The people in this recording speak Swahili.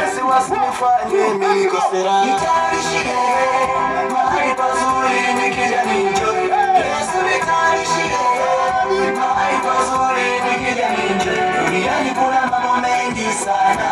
Yesu wasinifanye nikosera. Nitarishie mahali pazuri nikija ninjoy. Yesu nitarishie mahali pazuri nikija ninjoy. Duniani kuna mambo mengi sana.